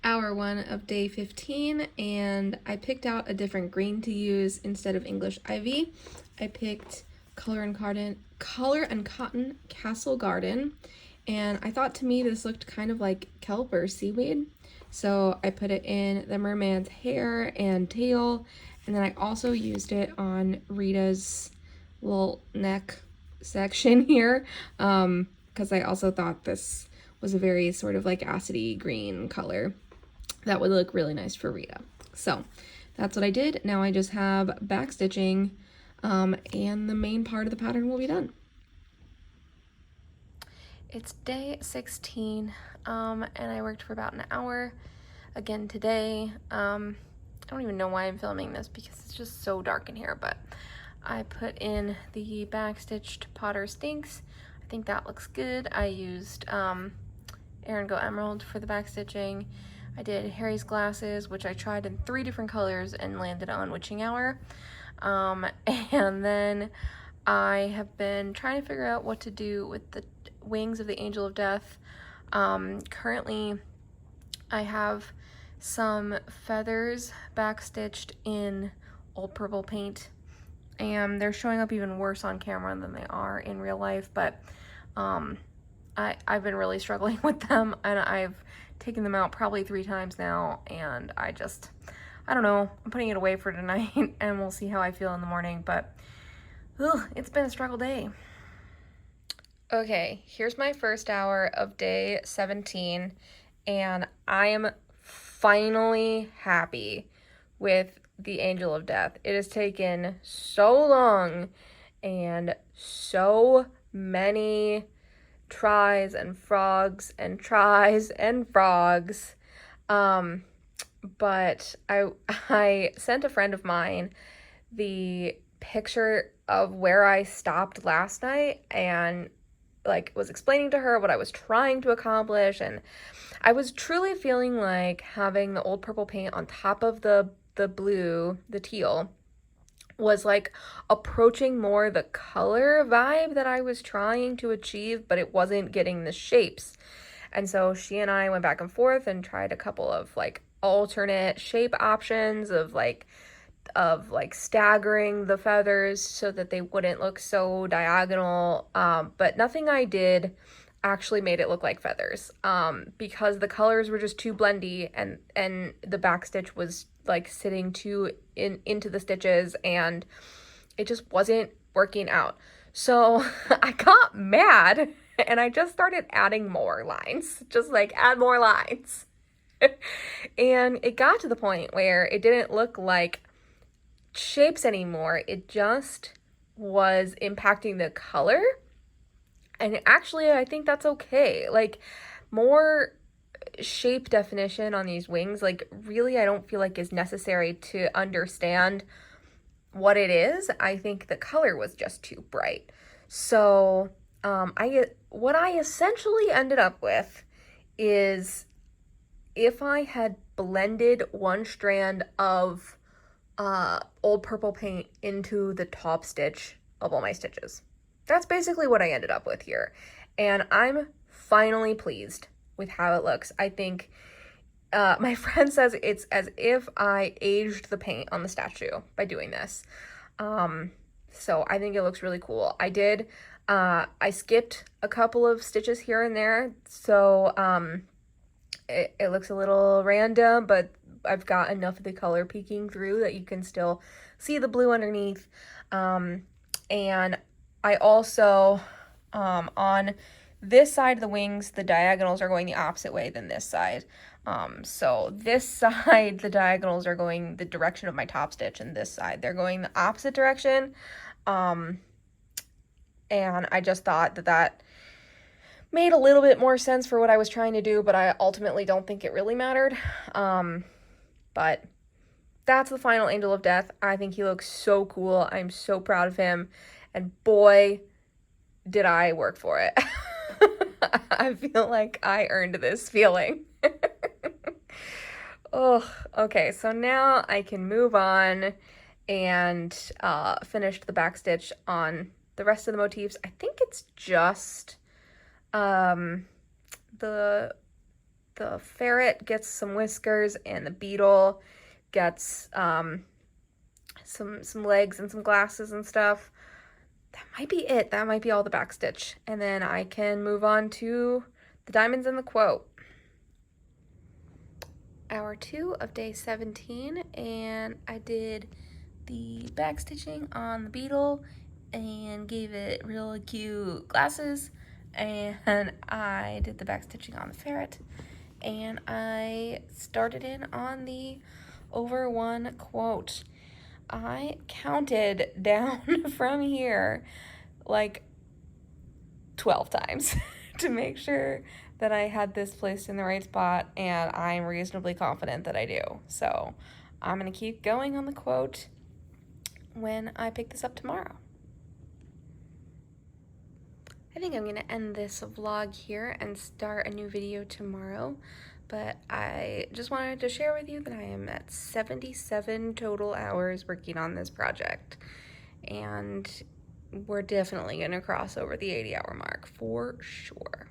hour 1 of day 15, and I picked out a different green to use instead of English ivy. I picked Color and Cotton Castle Garden, and I thought to me this looked kind of like kelp or seaweed, so I put it in the mermaid's hair and tail, and then I also used it on Rita's little neck section here, because I also thought this was a very sort of like acidy green color that would look really nice for Rita. So that's what I did. Now I just have back stitching, and the main part of the pattern will be done. It's day 16, and I worked for about an hour again today. I don't even know why I'm filming this because it's just so dark in here, but I put in the backstitched Potter Stinks. I think that looks good. I used Erin Go Emerald for the backstitching. I did Harry's Glasses, which I tried in 3 different colors and landed on Witching Hour. And then I have been trying to figure out what to do with the wings of the Angel of Death. Currently, I have some feathers backstitched in old purple paint, and they're showing up even worse on camera than they are in real life, but I've been really struggling with them, and I've taken them out probably 3 times now, and I don't know, I'm putting it away for tonight, and we'll see how I feel in the morning, but it's been a struggle day. Okay, here's my first hour of day 17, and I am finally happy with the Angel of Death. It has taken so long and so many tries and frogs and tries and frogs. But I sent a friend of mine the picture of where I stopped last night and like was explaining to her what I was trying to accomplish, and I was truly feeling like having the old purple paint on top of the blue, the teal, was like approaching more the color vibe that I was trying to achieve, but it wasn't getting the shapes. And so she and I went back and forth and tried a couple of like alternate shape options of like staggering the feathers so that they wouldn't look so diagonal, but nothing I did actually made it look like feathers, because the colors were just too blendy, and the back stitch was like sitting too into the stitches, and it just wasn't working out. So I got mad and I just started adding more lines, just like add more lines. And it got to the point where it didn't look like shapes anymore. It just was impacting the color, and actually I think that's okay. Like, more shape definition on these wings, like, really I don't feel like is necessary to understand what it is. I think the color was just too bright. So what I essentially ended up with is, if I had blended one strand of old purple paint into the top stitch of all my stitches. That's basically what I ended up with here. And I'm finally pleased with how it looks. I think my friend says it's as if I aged the paint on the statue by doing this. So I think it looks really cool. I skipped a couple of stitches here and there, so it looks a little random, but I've got enough of the color peeking through that you can still see the blue underneath. And I also, on this side of the wings, the diagonals are going the opposite way than this side. So this side, the diagonals are going the direction of my top stitch, and this side, they're going the opposite direction. And I just thought that made a little bit more sense for what I was trying to do, but I ultimately don't think it really mattered. But that's the final Angel of Death. I think he looks so cool. I'm so proud of him, and boy, did I work for it. I feel like I earned this feeling. Oh, okay, so now I can move on and finish the back stitch on the rest of the motifs. I think it's just the the ferret gets some whiskers and the beetle gets some legs and some glasses and stuff. That might be it. That might be all the backstitch. And then I can move on to the diamonds and the quote. Hour 2 of day 17, and I did the backstitching on the beetle and gave it really cute glasses, and I did the backstitching on the ferret, and I started in on the over 1 quote. I counted down from here like 12 times to make sure that I had this placed in the right spot, and I'm reasonably confident that I do. So I'm gonna keep going on the quote when I pick this up tomorrow. I think I'm gonna end this vlog here and start a new video tomorrow, but I just wanted to share with you that I am at 77 total hours working on this project, and we're definitely gonna cross over the 80-hour mark for sure.